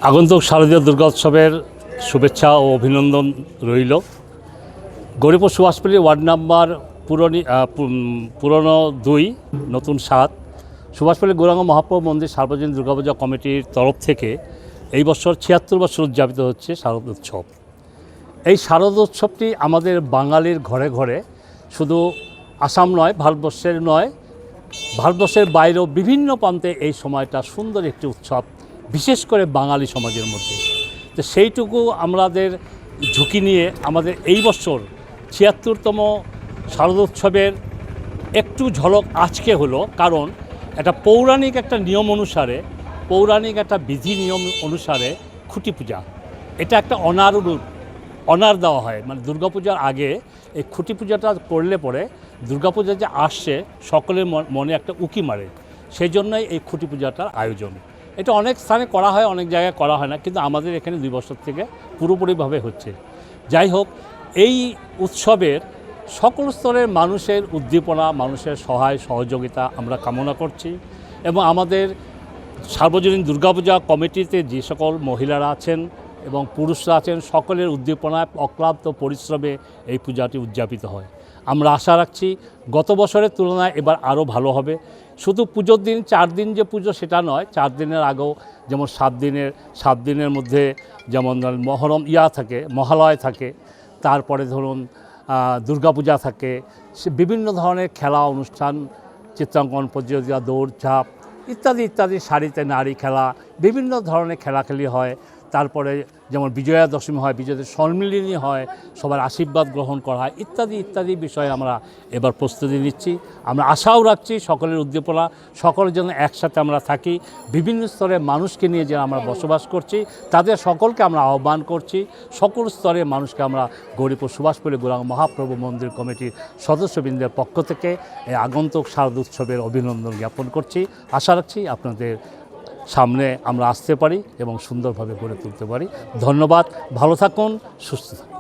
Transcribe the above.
আগন্তুক শারদীয় দুর্গোৎসবের শুভেচ্ছা ও অভিনন্দন রইল। গৌরীপুর সুভাষপল্লী ওয়ার্ড নাম্বার পুরনো 2 নতুন 7 সুভাষপল্লী গৌরাঙ্গ মহাপ্রভু মন্দির সার্বজনীন দুর্গাপূজা কমিটির তরফ থেকে এই বছর 76 বছর উদযাপিত হচ্ছে শারদোৎসব। এই শারদোৎসবটি আমাদের বাঙালির ঘরে ঘরে, শুধু আসাম নয়, ভারতবর্ষের নয়, ভারতবর্ষের বাইরেও বিভিন্ন প্রান্তে এই সময়টা সুন্দর একটি উৎসব, বিশেষ করে বাঙালি সমাজের মধ্যে। তো সেইটুকু আমাদের ঝুঁকি নিয়ে আমাদের এই বছর 76তম শারদোৎসবের একটু ঝলক আজকে হলো, কারণ একটা পৌরাণিক একটা নিয়ম অনুসারে, পৌরাণিক একটা বিধি নিয়ম অনুসারে খুঁটি পূজা, এটা একটা অনার দেওয়া হয়। মানে দুর্গাপূজার আগে এই খুঁটি পূজাটা করলে পরে দুর্গাপূজা যে আসছে সকলের মনে একটা উকি মারে, সেই জন্যই এই খুঁটি পূজাটার আয়োজন। এটা অনেক স্থানে করা হয়, অনেক জায়গায় করা হয় না, কিন্তু আমাদের এখানে 2 বছর থেকে পুরোপুরিভাবে হচ্ছে। যাই হোক, এই উৎসবের সকল স্তরের মানুষের উদ্দীপনা, মানুষের সহায় সহযোগিতা আমরা কামনা করছি, এবং আমাদের সার্বজনীন দুর্গাপূজা কমিটিতে যে সকল মহিলারা আছেন এবং পুরুষরা আছেন, সকলের উদ্দীপনায় অক্লান্ত পরিশ্রমে এই পূজাটি উদযাপিত হয়। আমরা আশা রাখছি গত বছরের তুলনায় এবার আরও ভালো হবে। শুধু পুজোর দিন 4 দিন যে পুজো সেটা নয়, 4 দিনের আগেও যেমন 7 দিনের মধ্যে যেমন মহরম থাকে, মহালয় থাকে, তারপরে ধরুন দুর্গাপূজা থাকে, বিভিন্ন ধরনের খেলা অনুষ্ঠান, চিত্রাঙ্কন প্রতিযোগিতা, দৌড়ঝাঁপ ইত্যাদি ইত্যাদি, শাড়িতে নারী খেলা, বিভিন্ন ধরনের খেলাখেলি হয়। তারপরে যেমন বিজয়া দশমী হয়, বিজয়াদের সম্মিলনী হয়, সবার আশীর্বাদ গ্রহণ করা হয়, ইত্যাদি ইত্যাদি বিষয়ে আমরা এবার প্রস্তুতি নিচ্ছি। আমরা আশাও রাখছি সকলের উদ্দীপনা, সকলের জন্য একসাথে আমরা থাকি। বিভিন্ন স্তরের মানুষকে নিয়ে যে আমরা বসবাস করছি, তাদের সকলকে আমরা আহ্বান করছি, সকল স্তরের মানুষকে আমরা গৌরীপুর সুভাষপল্লী গৌরাঙ্গ মহাপ্রভু মন্দির কমিটির সদস্যবৃন্দের পক্ষ থেকে এই আগন্তুক শারদোৎসবের অভিনন্দন জ্ঞাপন করছি। আশা রাখছি আপনাদের সামনে আমরা আসতে পারি এবং সুন্দরভাবে গড়ে তুলতে পারি। ধন্যবাদ, ভালো থাকুন, সুস্থ থাকুন।